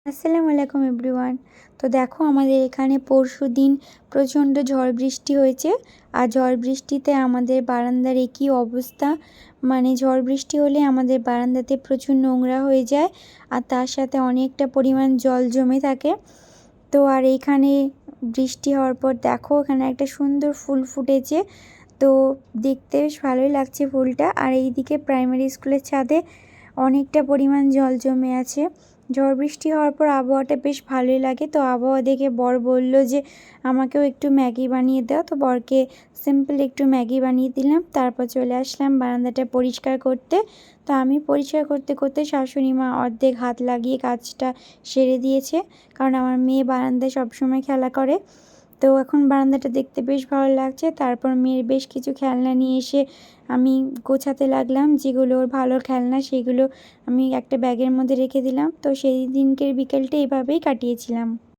আসসালামু আলাইকুম এভরিওয়ান। তো দেখো আমাদের এখানে পরশুদিন প্রচণ্ড ঝড় বৃষ্টি হয়েছে। আর ঝড় বৃষ্টিতে আমাদের বারান্দার একই অবস্থা, মানে ঝড় বৃষ্টি হলে আমাদের বারান্দাতে প্রচুর নোংরা হয়ে যায় আর তার সাথে অনেকটা পরিমাণ জল জমে থাকে। তো আর এইখানে বৃষ্টি হওয়ার পর দেখো এখানে একটা সুন্দর ফুল ফুটেছে, তো দেখতে বেশ ভালোই লাগছে ফুলটা। আর এইদিকে প্রাইমারি স্কুলের ছাদে অনেকটা পরিমাণ জল জমে আছে। ঝড় বৃষ্টি হওয়ার পর আবহাওয়াটা বেশ ভালোই লাগে। তো আবহাওয়া দেখে বর বলল যে আমাকেও একটু ম্যাগি বানিয়ে দাও। তো বরকে সিম্পল একটু ম্যাগি বানিয়ে দিলাম, তারপর চলে আসলাম বারান্দাটা পরিষ্কার করতে। তো আমি পরিষ্কার করতে করতে শাশুড়ি মা অর্ধেক হাত লাগিয়ে কাজটা সেরে দিয়েছে, কারণ আমার মেয়ে বারান্দায় সবসময় খেলা করে। তো এখন বারান্দাটা দেখতে বেশ ভালো লাগছে। তারপর মেয়ের বেশ কিছু খেলনা নিয়ে এসে আমি গোছাতে লাগলাম, যেগুলো ওর ভালো খেলনা সেগুলো আমি একটা ব্যাগের মধ্যে রেখে দিলাম। তো সেই দিনকের বিকেলটা এইভাবেই কাটিয়েছিলাম।